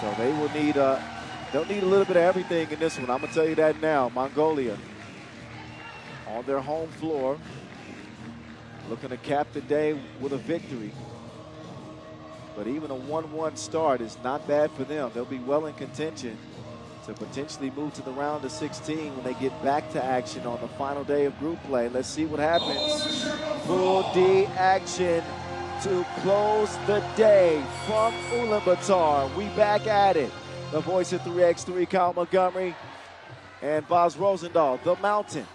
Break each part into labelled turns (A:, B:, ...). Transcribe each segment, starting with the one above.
A: So they will need they'll need a little bit of everything in this one. I'm gonna tell you that now. Mongolia on their home floor, looking to cap the day with a victory. But even a 1-1 start is not bad for them. They'll be well in contention to potentially move to the round of 16 when they get back to action on the final day of group play. Let's see what happens. Pool D action to close the day from Ulaanbaatar. We back at it. The voice of 3x3, Kyle Montgomery and Boz Rosendahl, the Mountain.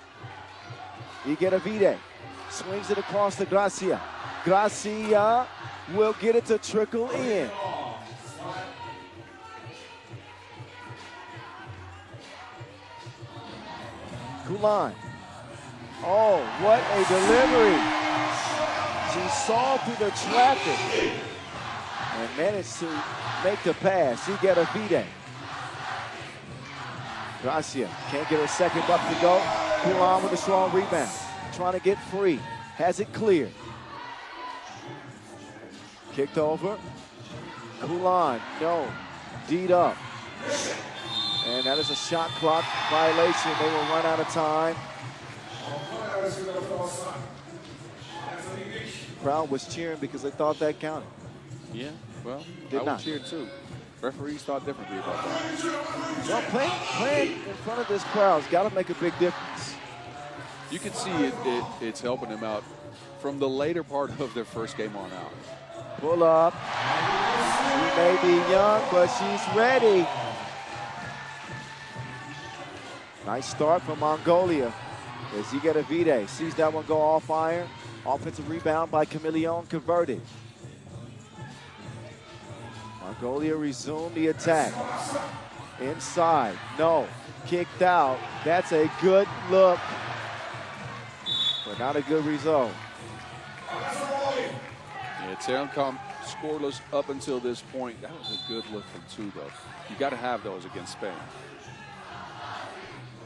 A: Igueravide swings it across to Gracia. Gracia will get it to trickle in. Kulan. Oh, what a delivery. She saw through the traffic and managed to make the pass. Igueravide. Gracia can't get her second buck to go. Kulan with a strong rebound. Trying to get free. Has it cleared. Kicked over. Kulan, no. D'd up. And that is a shot clock violation. They will run out of time. The crowd was cheering because they thought that counted.
B: Yeah, well,
A: Did
B: I
A: not.
B: would cheer too. Referees thought differently about that.
A: Well, playing in front of this crowd's got to make a big difference.
B: You can see it's helping them out from the later part of their first game on out.
A: Pull up. She may be young, but she's ready. Nice start from Mongolia as Igueravide sees that one go off iron. Offensive rebound by Chameleon, converted. Mongolia resumed the attack. Inside, no. Kicked out. That's a good look, but not a good result.
B: Yeah, Telecom scoreless up until this point. That was a good look from two, though. You got to have those against Spain.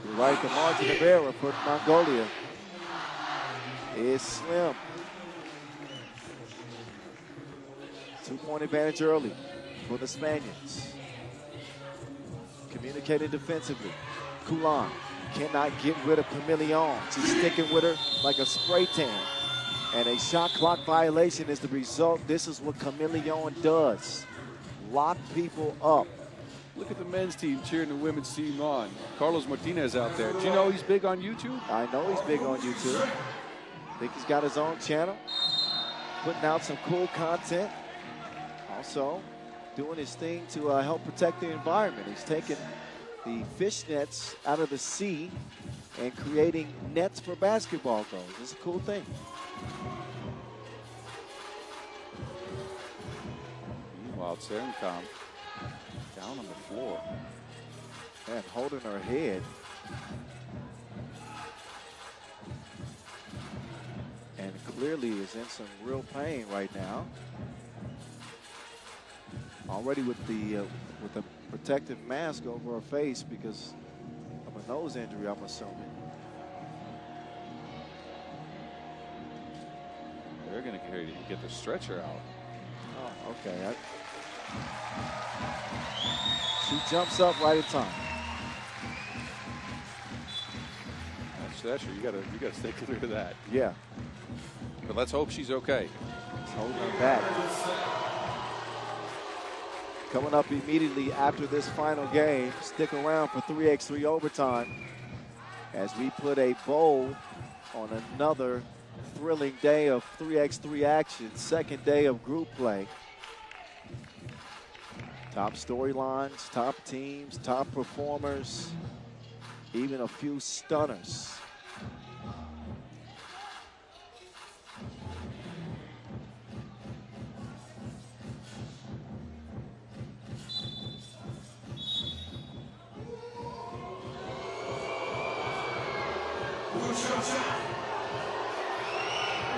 A: You're right, the margin of error for Mongolia is slim. 2-point advantage early for the Spaniards. Communicating defensively. Kulan cannot get rid of Chameleon. She's sticking with her like a spray tan. And a shot clock violation is the result. This is what Chameleon does. Lock people up.
B: Look at the men's team cheering the women's team on. Carlos Martinez out there. Do you know he's big on YouTube?
A: I know he's big on YouTube. I think he's got his own channel, putting out some cool content. Also, doing his thing to help protect the environment. He's taking the fish nets out of the sea and creating nets for basketball goals. It's a cool thing.
B: Meanwhile, Telecom down on the floor.
A: And holding her head. And clearly is in some real pain right now. Already with the protective mask over her face because of a nose injury, I'm assuming.
B: They're going to get the stretcher out.
A: Oh, okay. She jumps up right at time.
B: That stretcher, you gotta stay clear of that.
A: Yeah.
B: But let's hope she's okay.
A: It's holding her back. Coming up immediately after this final game, stick around for 3x3 overtime as we put a bow on another thrilling day of 3x3 action, second day of group play. Top storylines, top teams, top performers, even a few stunners.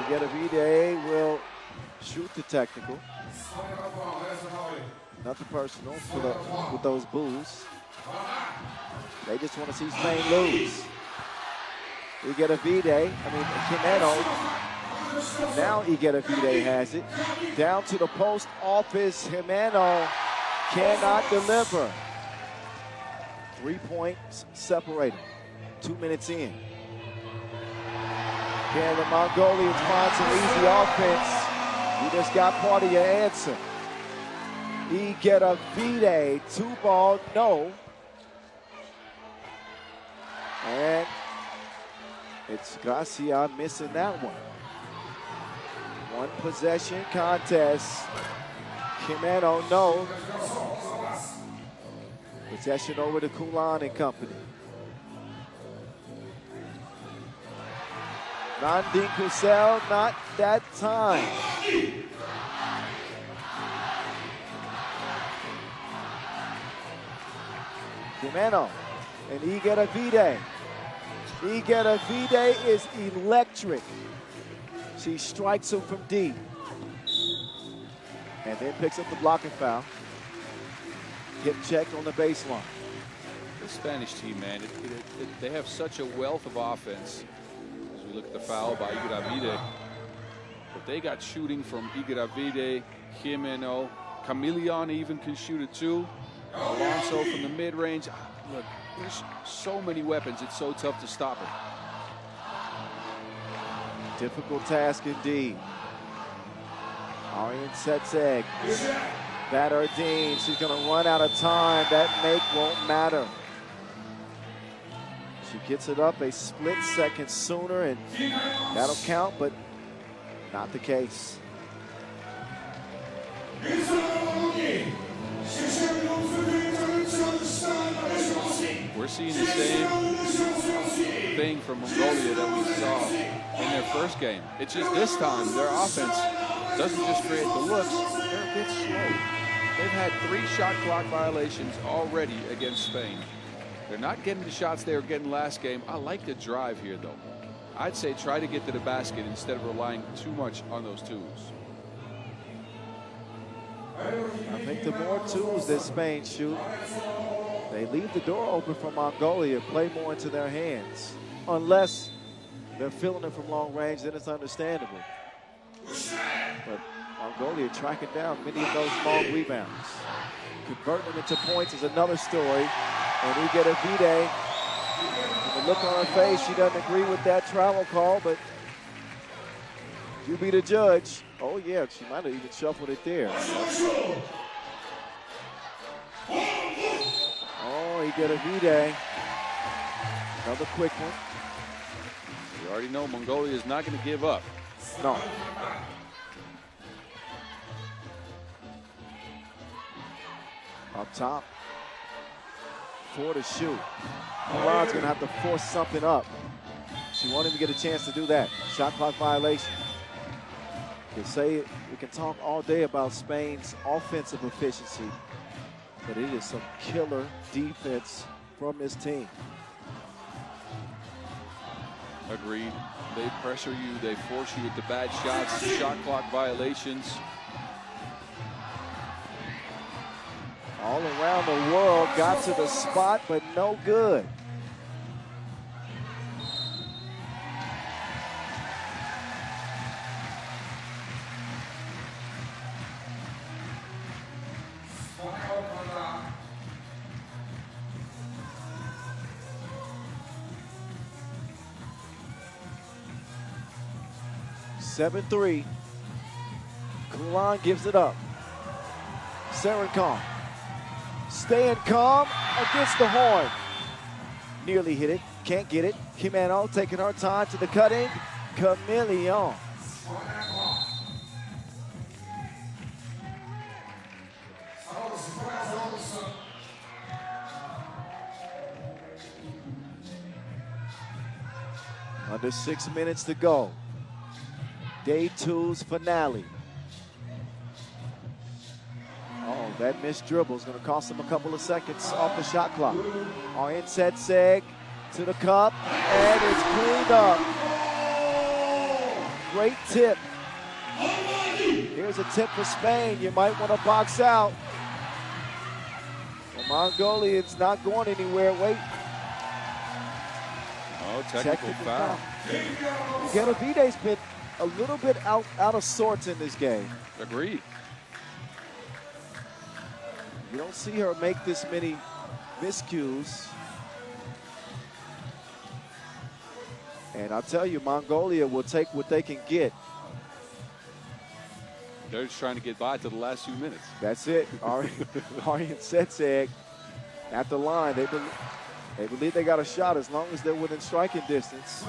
A: Igueravide will shoot the technical. Nothing personal with those Bulls. They just want to see Spain lose. Igueravide, Quinero. Now Igueravide has it. Down to the post office, Jimeno. cannot deliver. 3 points separated. 2 minutes in. Can the Mongolians find some easy offense? You just got part of your answer. Ulaanbaatar, 2-ball, no. And it's Garcia missing that one. 1 possession contest. Jimeno, no. Possession over to Kulan and company. Nandin Kusel, not that time. Jimeno and Ulaanbaatar. Ulaanbaatar is electric. She strikes him from deep. And then picks up the blocking foul. Hip check on the baseline.
B: The Spanish team, man, they have such a wealth of offense. As we look at the foul by Ulaanbaatar. But they got shooting from Ulaanbaatar, Jimeno, Chameleon even can shoot it too. Alonso from the mid-range. Look, there's so many weapons, it's so tough to stop it.
A: Difficult task indeed. Arian Setseg. Batterdine, she's going to run out of time. That make won't matter. She gets it up a split second sooner, and that'll count, but not the case.
B: We're seeing the same thing from Mongolia that we saw in their first game. It's just this time their offense doesn't just create the looks, they're a bit slow. They've had 3 shot clock violations already against Spain. They're not getting the shots they were getting last game. I like the drive here, though. I'd say try to get to the basket instead of relying too much on those twos.
A: I think the more twos that Spain shoot, they leave the door open for Mongolia, play more into their hands. Unless they're feeling it from long range, then it's understandable. But Mongolia tracking down many of those long rebounds. Converting them into points is another story. And Ulaanbaatar, the look on her face, she doesn't agree with that travel call, but you be the judge. Oh yeah, she might have even shuffled it there. Oh, Ulaanbaatar. Another quick one.
B: You already know Mongolia is not going to give up.
A: No. Up top. 4 to shoot. Milan's going to have to force something up. She wanted to get a chance to do that. Shot clock violation. We can talk all day about Spain's offensive efficiency, but it is some killer defense from this team.
B: Agreed. They pressure you, they force you with the bad shots, shot clock violations.
A: All around the world, got to the spot, but no good. Seven 3. Kulan gives it up. Serencon. Staying calm against the horn. Nearly hit it. Can't get it. Jimeno taking her time to the cutting. Chameleon. Under 6 minutes to go. Day 2's finale. Oh, that missed dribble is going to cost them a couple of seconds off the shot clock. Arian Setseg to the cup, and it's cleaned up. Great tip. Here's a tip for Spain. You might want to box out. The Mongolians not going anywhere. Wait.
B: Oh, technical foul.
A: Ulaanbaatar's been a little bit out of sorts in this game.
B: Agreed.
A: You don't see her make this many miscues. And I'll tell you, Mongolia will take what they can get.
B: They're just trying to get by to the last few minutes.
A: That's it. Aryan Setseg at the line. They believe they got a shot as long as they're within striking distance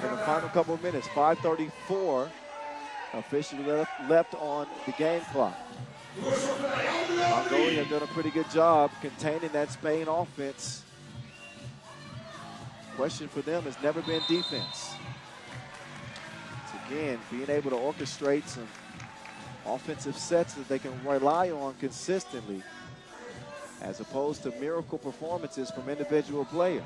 A: in the final couple of minutes. 5:34 officially left on the game clock. Mongolia have done a pretty good job containing that Spain offense. Question for them has never been defense. It's again being able to orchestrate some offensive sets that they can rely on consistently, as opposed to miracle performances from individual players.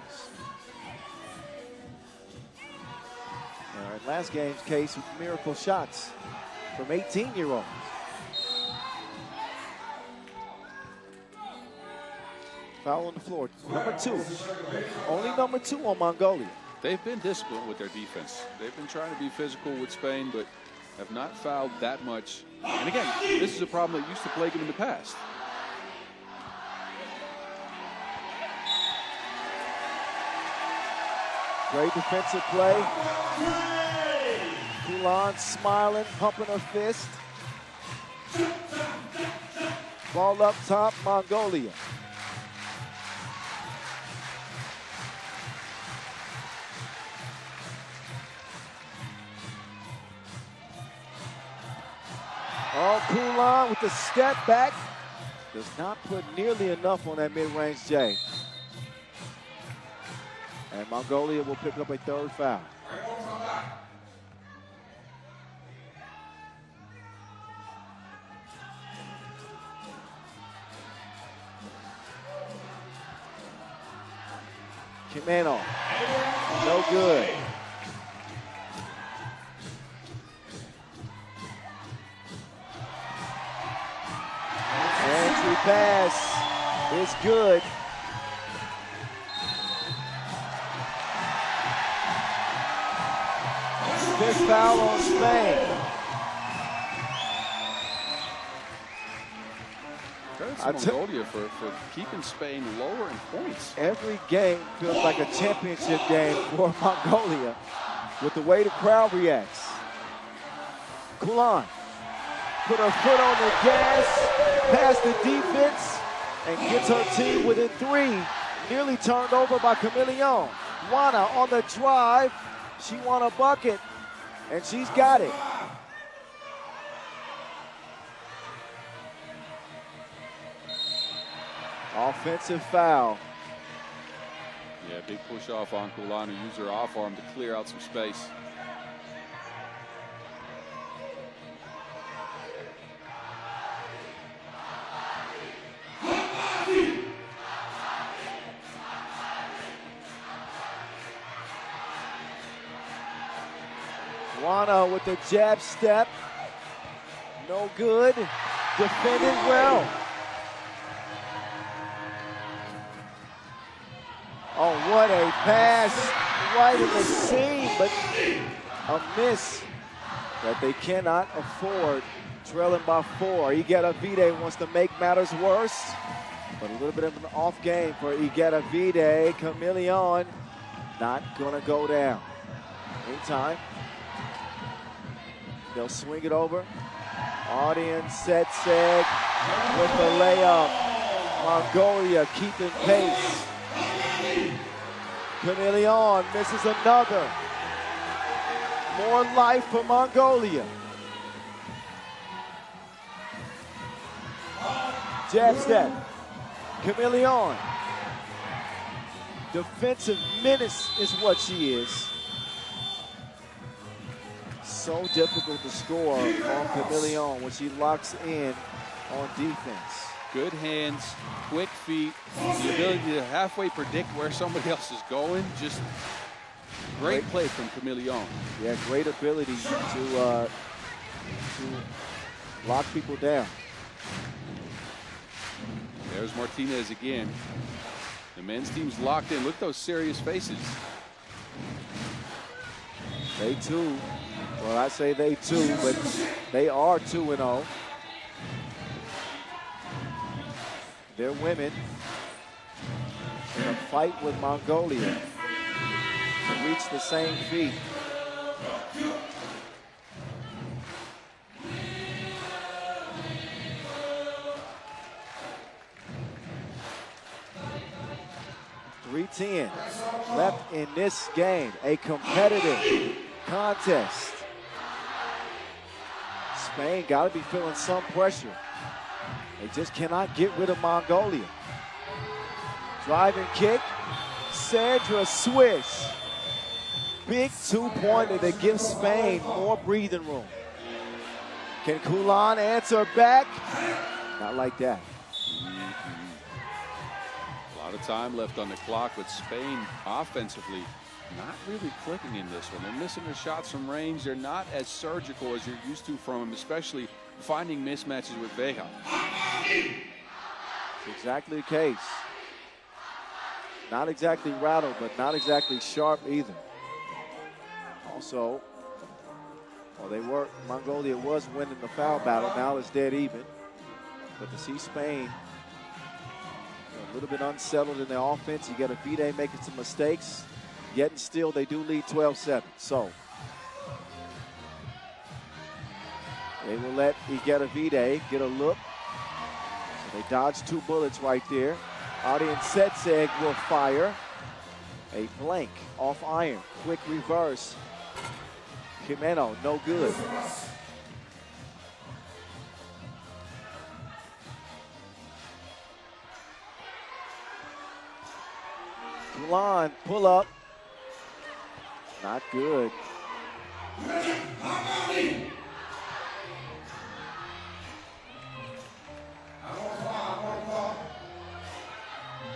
A: In last game's case, miracle shots from 18-year-olds. Foul on the floor, number 2. Only number 2 on Mongolia.
B: They've been disciplined with their defense. They've been trying to be physical with Spain, but have not fouled that much. And again, this is a problem that used to plague them in the past.
A: Great defensive play. Ulaanbaatar smiling, pumping her fist. Ball up top, Mongolia. Oh, Ulaanbaatar with the step back. Does not put nearly enough on that mid-range J. And Mongolia will pick up a 3rd foul. Kimeno, no good. Entry pass is good. Fifth foul on Spain.
B: Credit to Mongolia for keeping Spain lower in points.
A: Every game feels like a championship game for Mongolia with the way the crowd reacts. Ulaanbaatar put her foot on the gas, past the defense, and gets her team within 3. Nearly turned over by Camille. Wana on the drive. She won a bucket, and she's got it. Offensive foul.
B: Yeah, big push off on Ulaanbaatar, who used her off arm to clear out some space.
A: Wana with the jab step. No good. Defended well. Oh, what a pass right in the seam, but a miss that they cannot afford, trailing by 4. Ulaanbaatar wants to make matters worse, but a little bit of an off game for Ulaanbaatar. Camille not gonna go down. Meantime, they'll swing it over. Aryan Setseg with the layup. Mongolia keeping pace. Camille misses another. More life for Mongolia. Jab step. Camille. Defensive menace is what she is. So difficult to score on Camille when she locks in on defense.
B: Good hands, quick feet, the ability to halfway predict where somebody else is going. Just great play from Camille.
A: Yeah, great ability to lock people down.
B: There's Martinez again. The men's team's locked in. Look at those serious faces.
A: They too. Well, I say they too, but they are 2-0. their women in a fight with Mongolia to reach the same feat. .310 left in this game, a competitive contest. Spain got to be feeling some pressure. They just cannot get rid of Mongolia. Driving kick, Sandra swish. Big two-pointer that gives Spain more breathing room. Can Ulan answer back? Not like that.
B: A lot of time left on the clock with Spain offensively not really clicking in this one. They're missing their shots from range. They're not as surgical as you're used to from them, especially finding mismatches with Vega.
A: It's exactly the case. Not exactly rattled, but not exactly sharp either. Also, Mongolia was winning the foul battle. Now it's dead even. But to see Spain a little bit unsettled in their offense, you get a Vide making some mistakes, yet and still they do lead 12-7. So they will let Vide get a look. So they dodge 2 bullets right there. Ardian Setseg will fire a blank off iron. Quick reverse. Jimeno, no good. Ulan, pull up. Not good.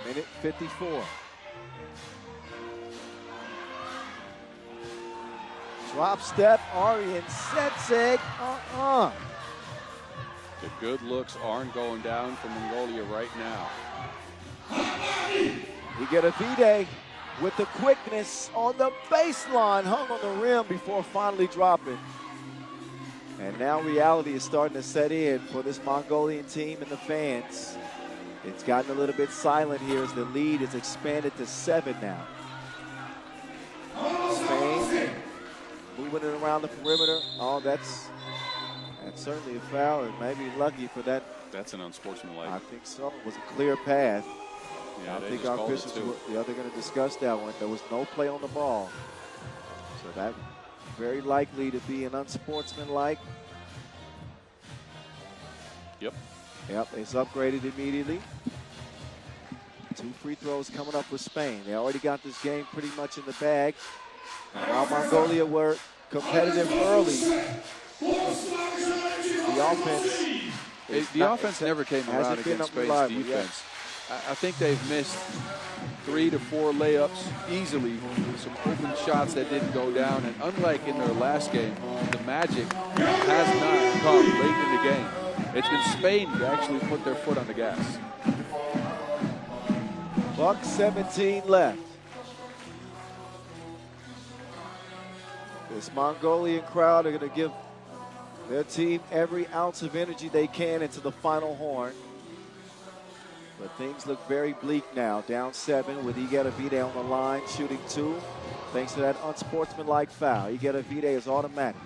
A: Minute 54. Drop step, Ardian Setseg.
B: The good looks aren't going down for Mongolia right now.
A: You get a Vide with the quickness on the baseline, hung on the rim before finally dropping. And now reality is starting to set in for this Mongolian team and the fans. It's gotten a little bit silent here as the lead is expanded to 7 now. Spain moving it around the perimeter. Oh, that's certainly a foul, and maybe lucky for that.
B: That's an unsportsmanlike.
A: I think so. It was a clear path.
B: Yeah,
A: I think our officials they're going to discuss that one. There was no play on the ball. So that very likely to be an unsportsmanlike.
B: Yep.
A: Yep, it's upgraded immediately. 2 free throws coming up for Spain. They already got this game pretty much in the bag. And while Mongolia were competitive early,
B: the offense never came around against Spain's defense. Yeah. I think they've missed 3 to 4 layups easily, some open shots that didn't go down. And unlike in their last game, the Magic has not come late in the game. It's been Spain who actually put their foot on the gas.
A: Buck 17 left. This Mongolian crowd are going to give their team every ounce of energy they can into the final horn. But things look very bleak now. Down 7 with Vide on the line, shooting 2. Thanks to that unsportsmanlike foul. Vide is automatic.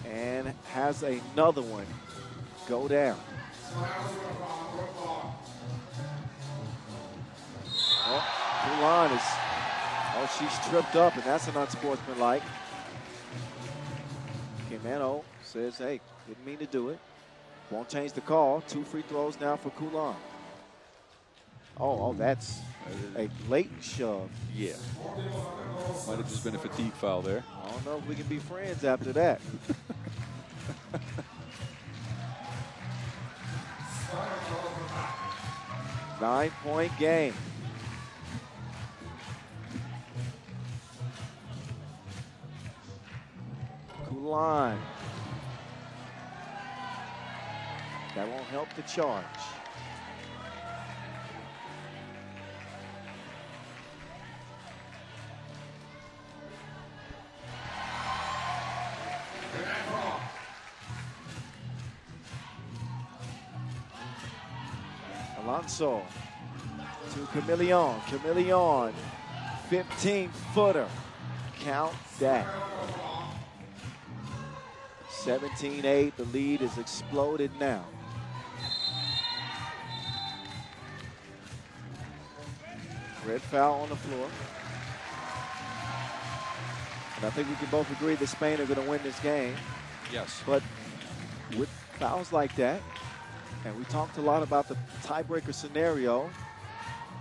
A: And has another one go down. Ulan is, she's tripped up, and that's an unsportsmanlike. Jimeno says, hey, didn't mean to do it. Won't change the call. 2 free throws now for Ulan. Oh, that's a blatant shove.
B: Yeah. Might have just been a fatigue foul there.
A: I don't know if we can be friends after that. Nine-point game. Ulan. That won't help the charge. Alonso to Chameleon. Chameleon, 15-footer. Count that. 17-8, the lead is exploded now. Red foul on the floor. And I think we can both agree that Spain are going to win this game.
B: Yes.
A: But with fouls like that, and we talked a lot about the tiebreaker scenario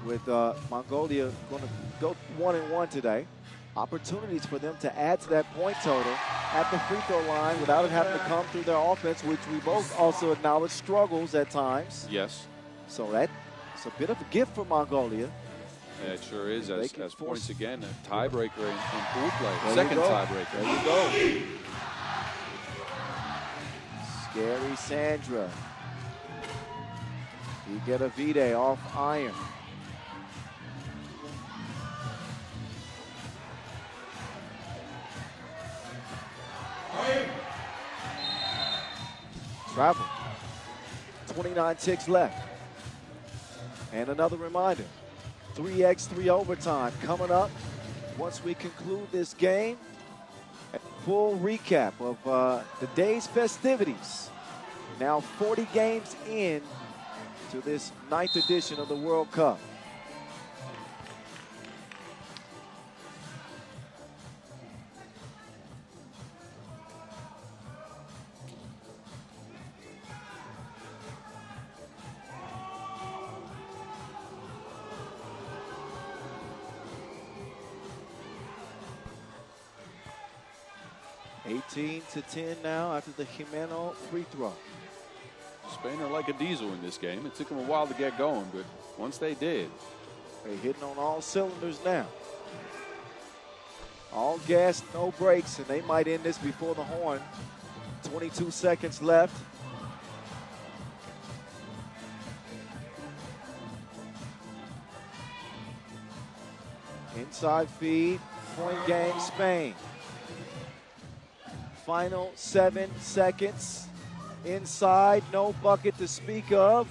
A: with Mongolia going to go 1-1 today. Opportunities for them to add to that point total at the free throw line without it having to come through their offense, which we both also acknowledge struggles at times.
B: Yes.
A: So that's a bit of a gift for Mongolia.
B: Yeah, it sure is. As points again, a tiebreaker in pool play.
A: There
B: Second tiebreaker.
A: There you go. Scary Sandra. You get a V-Day off iron. Travel. 29 ticks left. And another reminder, 3x3 overtime coming up once we conclude this game. A full recap of the day's festivities. Now 40 games in to this 9th edition of the World Cup. (18-10) now after the Jimeno free throw.
B: Spain are like a diesel in this game. It took them a while to get going, but once they did.
A: They're hitting on all cylinders now. All gas, no brakes, and they might end this before the horn. 22 seconds left. Inside feed, point game, Spain. Final 7 seconds. Inside, no bucket to speak of.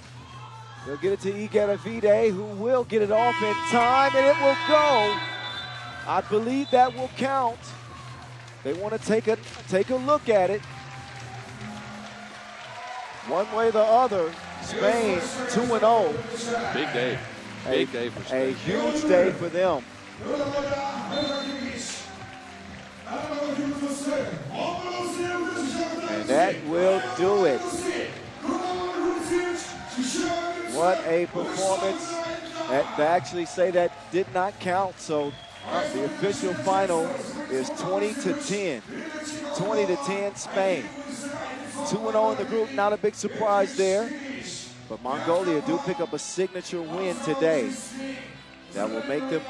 A: They'll get it to Ulaanbaatar, who will get it off in time, and it will go. I believe that will count. They want to take a look at it. One way or the other, Spain 2-0.
B: Big day. Big day for Spain.
A: A huge day for them. And that will do it. What a performance. They actually say that did not count, so the official final is 20-10. 20-10 Spain. 2-0 in the group, not a big surprise there. But Mongolia do pick up a signature win today that will make them